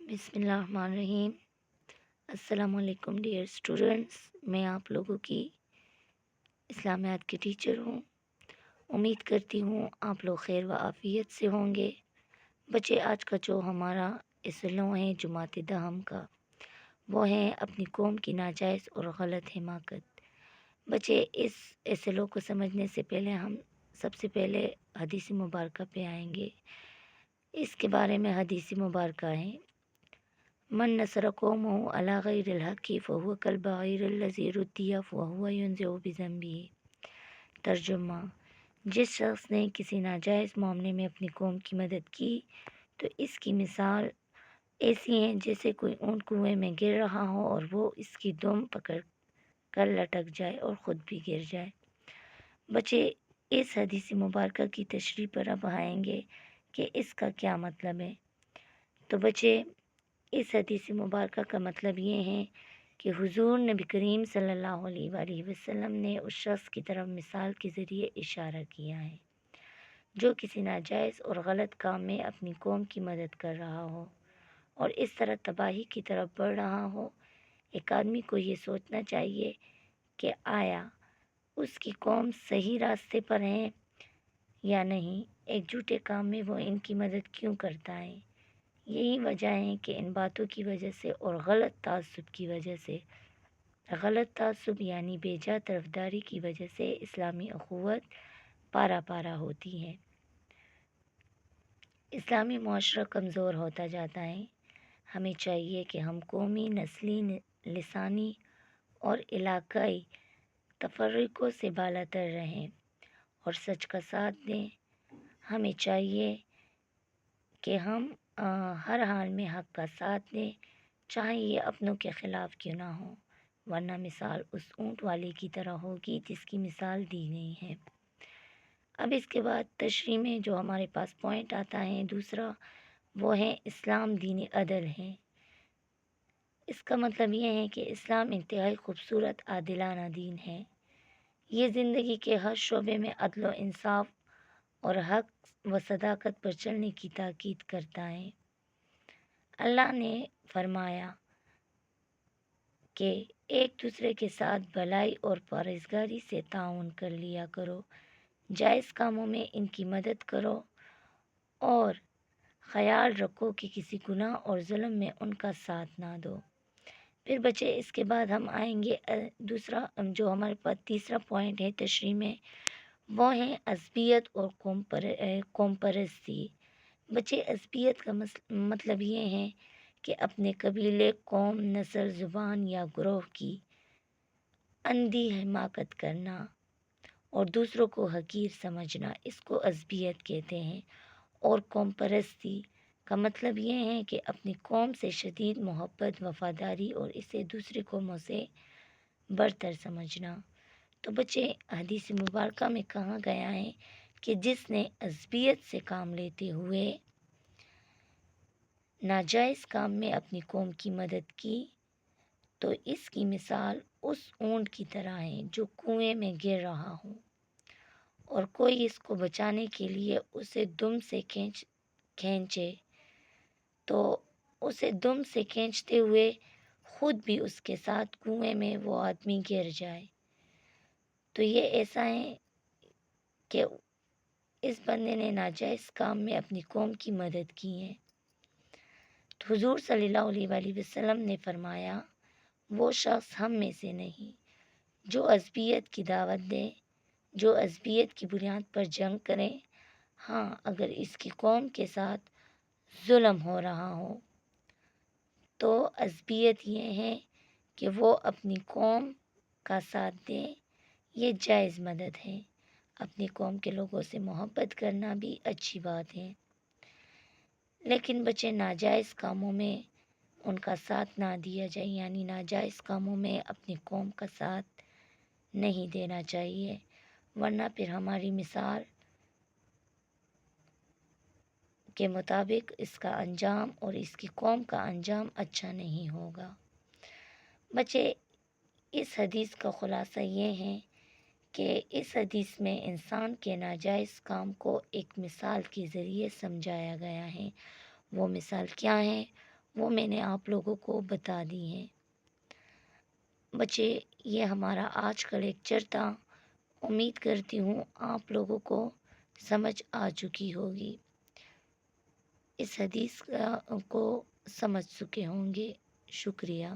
بسم اللہ الرحمن الرحیم۔ السلام علیکم ڈیئر اسٹوڈنٹس، میں آپ لوگوں کی اسلامیات کی ٹیچر ہوں۔ امید کرتی ہوں آپ لوگ خیر و عافیت سے ہوں گے۔ بچے، آج کا جو ہمارا اصلوں ہے جماعت دہم کا، وہ ہے اپنی قوم کی ناجائز اور غلط حماقت۔ بچے، اس اصلوں کو سمجھنے سے پہلے ہم سب سے پہلے حدیث مبارکہ پہ آئیں گے۔ اس کے بارے میں حدیث مبارکہ ہے: من نصر قومه على غیر الحق فهو كالبعير الذي ردي وهو ينزع بذنبه۔ ترجمہ: جس شخص نے کسی ناجائز معاملے میں اپنی قوم کی مدد کی تو اس کی مثال ایسی ہے جیسے کوئی اونٹ کنویں میں گر رہا ہو اور وہ اس کی دم پکڑ کر لٹک جائے اور خود بھی گر جائے۔ بچے، اس حدیث مبارکہ کی تشریح پر اب آئیں گے کہ اس کا کیا مطلب ہے۔ تو بچے، اس حدیث مبارکہ کا مطلب یہ ہے کہ حضور نبی کریم صلی اللہ علیہ وآلہ وسلم نے اس شخص کی طرف مثال کے ذریعے اشارہ کیا ہے جو کسی ناجائز اور غلط کام میں اپنی قوم کی مدد کر رہا ہو اور اس طرح تباہی کی طرف بڑھ رہا ہو۔ ایک آدمی کو یہ سوچنا چاہیے کہ آیا اس کی قوم صحیح راستے پر ہے یا نہیں، ایک جھوٹے کام میں وہ ان کی مدد کیوں کرتا ہے۔ یہی وجہ ہے کہ ان باتوں کی وجہ سے اور غلط تعصب کی وجہ سے، غلط تعصب یعنی بیجا طرفداری کی وجہ سے اسلامی اخوت پارا پارا ہوتی ہے، اسلامی معاشرہ کمزور ہوتا جاتا ہے۔ ہمیں چاہیے کہ ہم قومی، نسلی، لسانی اور علاقائی تفرقوں سے بالاتر رہیں اور سچ کا ساتھ دیں۔ ہمیں چاہیے کہ ہم ہر حال میں حق کا ساتھ دیں، چاہے یہ اپنوں کے خلاف کیوں نہ ہو، ورنہ مثال اس اونٹ والے کی طرح ہوگی جس کی مثال دی گئی ہے۔ اب اس کے بعد تشریح میں جو ہمارے پاس پوائنٹ آتا ہے دوسرا، وہ ہے اسلام دین عدل ہے۔ اس کا مطلب یہ ہے کہ اسلام انتہائی خوبصورت عادلانہ دین ہے۔ یہ زندگی کے ہر شعبے میں عدل و انصاف اور حق و صداقت پر چلنے کی تاکید کرتا ہے۔ اللہ نے فرمایا کہ ایک دوسرے کے ساتھ بھلائی اور پرہیزگاری سے تعاون کر لیا کرو، جائز کاموں میں ان کی مدد کرو اور خیال رکھو کہ کسی گناہ اور ظلم میں ان کا ساتھ نہ دو۔ پھر بچے، اس کے بعد ہم آئیں گے دوسرا جو ہمارے پاس تیسرا پوائنٹ ہے تشریح میں، وہ ہے عصبیت اور قوم پرستی۔ بچے، عصبیت کا مطلب یہ ہے کہ اپنے قبیلے، قوم، نسل، زبان یا گروہ کی اندھی حماقت کرنا اور دوسروں کو حقیر سمجھنا، اس کو عصبیت کہتے ہیں۔ اور قوم پرستی کا مطلب یہ ہے کہ اپنی قوم سے شدید محبت، وفاداری اور اسے دوسرے قوموں سے برتر سمجھنا۔ تو بچے، حدیث مبارکہ میں کہا گیا ہے کہ جس نے عصبیت سے کام لیتے ہوئے ناجائز کام میں اپنی قوم کی مدد کی تو اس کی مثال اس اونٹ کی طرح ہے جو کنویں میں گر رہا ہو اور کوئی اس کو بچانے کے لیے اسے دم سے کھینچے تو اسے دم سے کھینچتے ہوئے خود بھی اس کے ساتھ کنویں میں وہ آدمی گر جائے۔ تو یہ ایسا ہے کہ اس بندے نے ناجائز کام میں اپنی قوم کی مدد کی ہے۔ تو حضور صلی اللہ علیہ وآلہ وسلم نے فرمایا، وہ شخص ہم میں سے نہیں جو عصبیت کی دعوت دے، جو عصبیت کی بنیاد پر جنگ کرے، ہاں اگر اس کی قوم کے ساتھ ظلم ہو رہا ہو تو عصبیت یہ ہے کہ وہ اپنی قوم کا ساتھ دے، یہ جائز مدد ہے۔ اپنی قوم کے لوگوں سے محبت کرنا بھی اچھی بات ہے، لیکن بچے ناجائز کاموں میں ان کا ساتھ نہ دیا جائے، یعنی ناجائز کاموں میں اپنی قوم کا ساتھ نہیں دینا چاہیے، ورنہ پھر ہماری مثال کے مطابق اس کا انجام اور اس کی قوم کا انجام اچھا نہیں ہوگا۔ بچے، اس حدیث کا خلاصہ یہ ہے کہ اس حدیث میں انسان کے ناجائز کام کو ایک مثال کے ذریعے سمجھایا گیا ہے۔ وہ مثال کیا ہے؟ وہ میں نے آپ لوگوں کو بتا دی ہیں۔ بچے، یہ ہمارا آج کا لیکچر تھا۔ امید کرتی ہوں آپ لوگوں کو سمجھ آ چکی ہوگی، اس حدیث کو سمجھ چکے ہوں گے۔ شکریہ۔